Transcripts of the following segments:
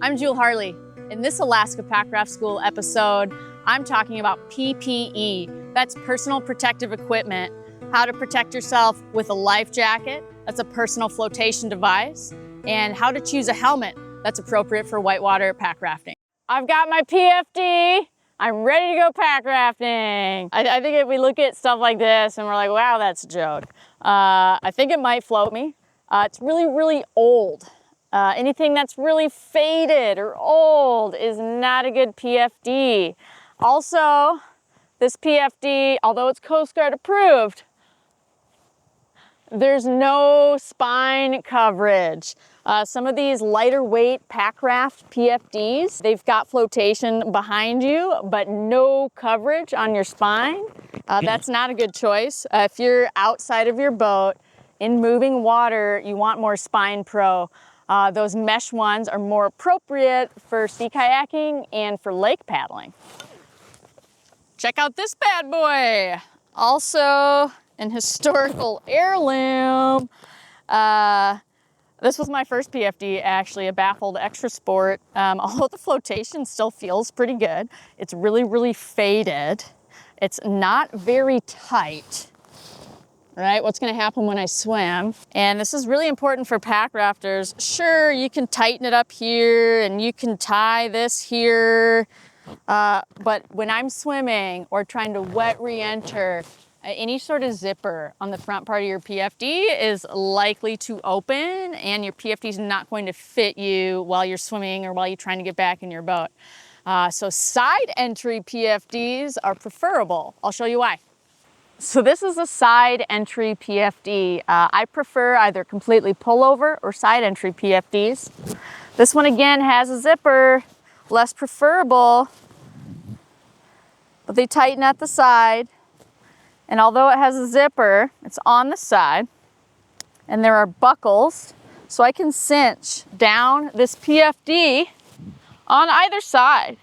I'm Jule Harle. In this Alaska Pack Raft School episode, I'm talking about PPE. That's personal protective equipment. How to protect yourself with a life jacket, that's a personal flotation device, and how to choose a helmet that's appropriate for whitewater pack rafting. I've got my PFD. I'm ready to go pack rafting. I think if we look at stuff like this and we're like, wow, that's a joke. I think it might float me. It's really, really old. Anything that's really faded or old is not a good PFD. Also, this PFD, although it's Coast Guard approved, there's no spine coverage. Some of these lighter weight pack raft PFDs, they've got flotation behind you, but no coverage on your spine. That's not a good choice. If you're outside of your boat in moving water, you want more Spine Pro. Those mesh ones are more appropriate for sea kayaking and for lake paddling. Check out this bad boy. Also an historical heirloom. This was my first PFD, actually, a baffled extra sport. Although the flotation still feels pretty good. It's really, really faded. It's not very tight. Right? What's going to happen when I swim? And this is really important for pack rafters. Sure, you can tighten it up here and you can tie this here. But when I'm swimming or trying to wet re-enter, any sort of zipper on the front part of your PFD is likely to open and your PFD is not going to fit you while you're swimming or while you're trying to get back in your boat. So side entry PFDs are preferable. I'll show you why. So this is a side entry PFD. I prefer either completely pullover or side entry PFDs. This one again has a zipper, less preferable, but they tighten at the side. And although it has a zipper, it's on the side and there are buckles, so I can cinch down this PFD on either side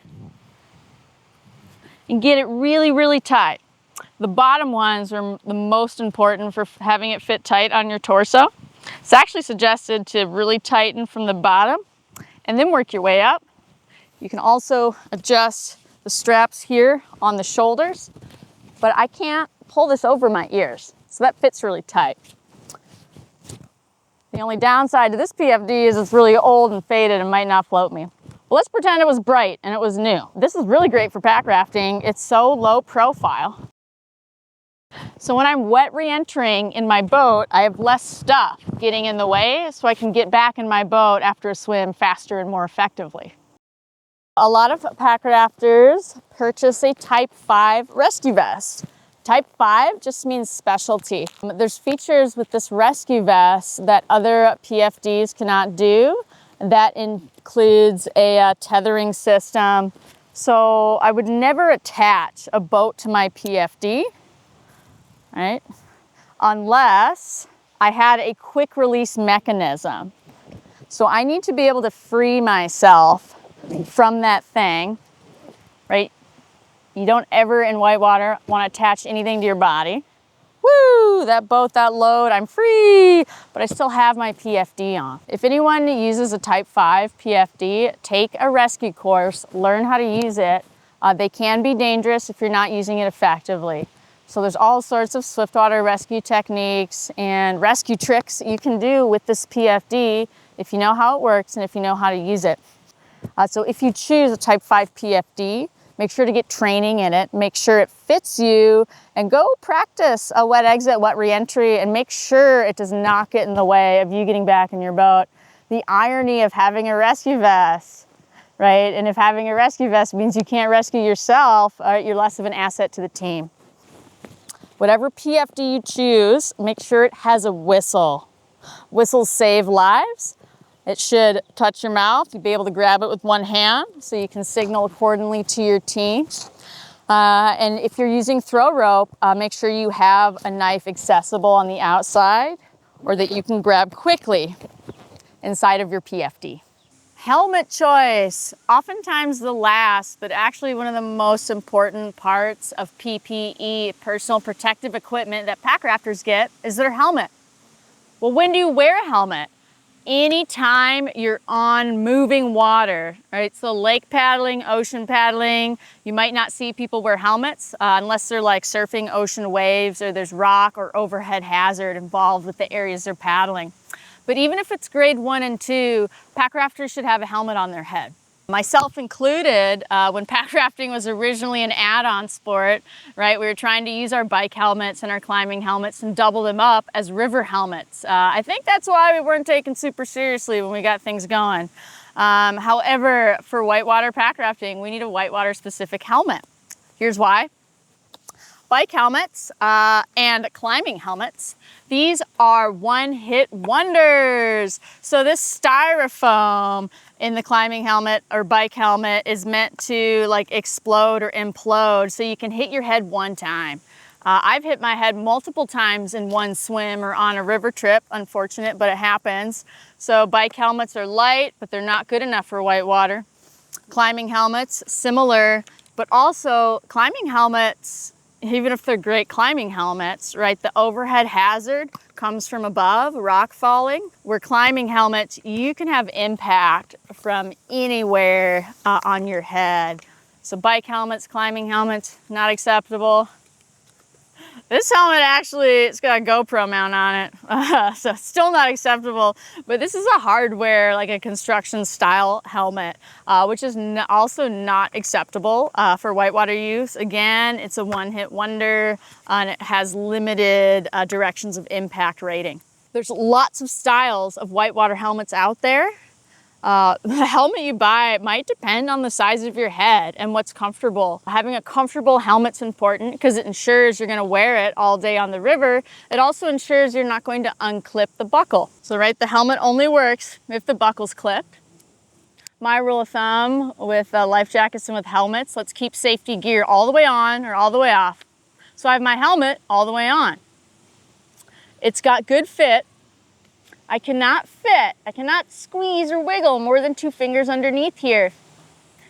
and get it really, really tight. The bottom ones are the most important for having it fit tight on your torso. It's actually suggested to really tighten from the bottom and then work your way up. You can also adjust the straps here on the shoulders, but I can't pull this over my ears, so that fits really tight. The only downside to this PFD is it's really old and faded and might not float me. Well, let's pretend it was bright and it was new. This is really great for pack rafting. It's so low profile. So when I'm wet re-entering in my boat, I have less stuff getting in the way so I can get back in my boat after a swim faster and more effectively. A lot of pack rafters purchase a Type 5 rescue vest. Type 5 just means specialty. There's features with this rescue vest that other PFDs cannot do. That includes a tethering system. So I would never attach a boat to my PFD. Right? Unless I had a quick release mechanism. So I need to be able to free myself from that thing, right? You don't ever in whitewater want to attach anything to your body. Woo, that boat, that load, I'm free, but I still have my PFD on. If anyone uses a Type 5 PFD, take a rescue course, learn how to use it. They can be dangerous if you're not using it effectively. So there's all sorts of swiftwater rescue techniques and rescue tricks you can do with this PFD if you know how it works and if you know how to use it. So if you choose a Type 5 PFD, make sure to get training in it, make sure it fits you, and go practice a wet exit, wet re-entry, and make sure it does not get in the way of you getting back in your boat. The irony of having a rescue vest, right? And if having a rescue vest means you can't rescue yourself, you're less of an asset to the team. Whatever PFD you choose, make sure it has a whistle. Whistles save lives. It should touch your mouth. You'll be able to grab it with one hand so you can signal accordingly to your team. And if you're using throw rope, make sure you have a knife accessible on the outside or that you can grab quickly inside of your PFD. Helmet choice, oftentimes the last, but actually one of the most important parts of PPE, personal protective equipment that pack rafters get, is their helmet. Well, when do you wear a helmet? Anytime you're on moving water, right? So lake paddling, ocean paddling, you might not see people wear helmets unless they're like surfing ocean waves or there's rock or overhead hazard involved with the areas they're paddling. But even if it's grade 1 and 2, pack rafters should have a helmet on their head. Myself included, when pack rafting was originally an add-on sport, right, we were trying to use our bike helmets and our climbing helmets and double them up as river helmets. I think that's why we weren't taken super seriously when we got things going. However, for whitewater pack rafting, we need a whitewater specific helmet. Here's why. Bike helmets and climbing helmets, these are one-hit wonders. So this styrofoam in the climbing helmet or bike helmet is meant to like explode or implode, so you can hit your head one time. I've hit my head multiple times in one swim or on a river trip. Unfortunate, but it happens. So bike helmets are light, but they're not good enough for whitewater. Climbing helmets, similar, but also climbing helmets, even if they're great climbing helmets, right, the overhead hazard comes from above, rock falling. Where climbing helmets, you can have impact from anywhere on your head. So bike helmets, climbing helmets, not acceptable. This helmet actually, it's got a GoPro mount on it, so still not acceptable. But this is a hardware, like a construction style helmet, which is also not acceptable for whitewater use. Again, it's a one-hit wonder, and it has limited directions of impact rating. There's lots of styles of whitewater helmets out there. The helmet you buy might depend on the size of your head and what's comfortable. Having a comfortable helmet's important because it ensures you're going to wear it all day on the river. It also ensures you're not going to unclip the buckle. So right, the helmet only works if the buckle's clipped. My rule of thumb with life jackets and with helmets, let's keep safety gear all the way on or all the way off. So I have my helmet all the way on. It's got good fit. I cannot squeeze or wiggle more than 2 fingers underneath here.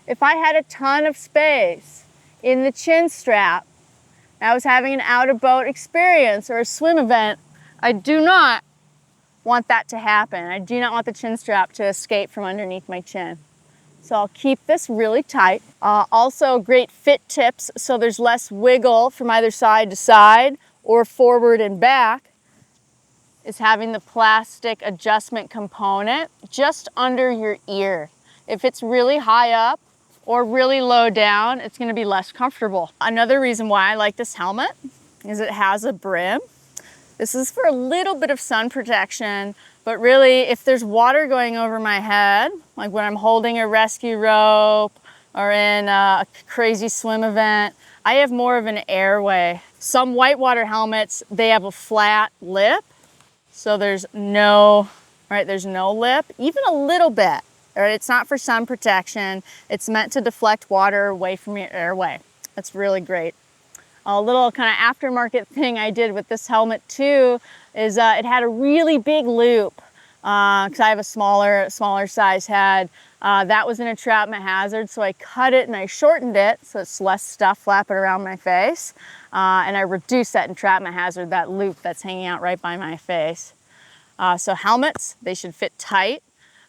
If I had a ton of space in the chin strap, and I was having an out-of-boat experience or a swim event, I do not want that to happen. I do not want the chin strap to escape from underneath my chin. So I'll keep this really tight. Also great fit tips, so there's less wiggle from either side to side or forward and back, is having the plastic adjustment component just under your ear. If it's really high up or really low down, it's gonna be less comfortable. Another reason why I like this helmet is it has a brim. This is for a little bit of sun protection, but really if there's water going over my head, like when I'm holding a rescue rope or in a crazy swim event, I have more of an airway. Some whitewater helmets, they have a flat lip. So there's no lip, even a little bit. Right? It's not for sun protection. It's meant to deflect water away from your airway. That's really great. A little kind of aftermarket thing I did with this helmet too is it had a really big loop because I have a smaller size head. That was an entrapment hazard, so I cut it and I shortened it so it's less stuff flapping around my face. And I reduced that entrapment hazard, that loop that's hanging out right by my face. So helmets, they should fit tight,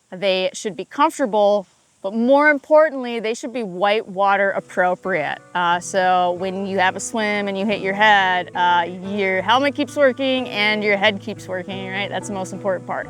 they should be comfortable, but more importantly, they should be whitewater appropriate. So when you have a swim and you hit your head, your helmet keeps working and your head keeps working, right? That's the most important part.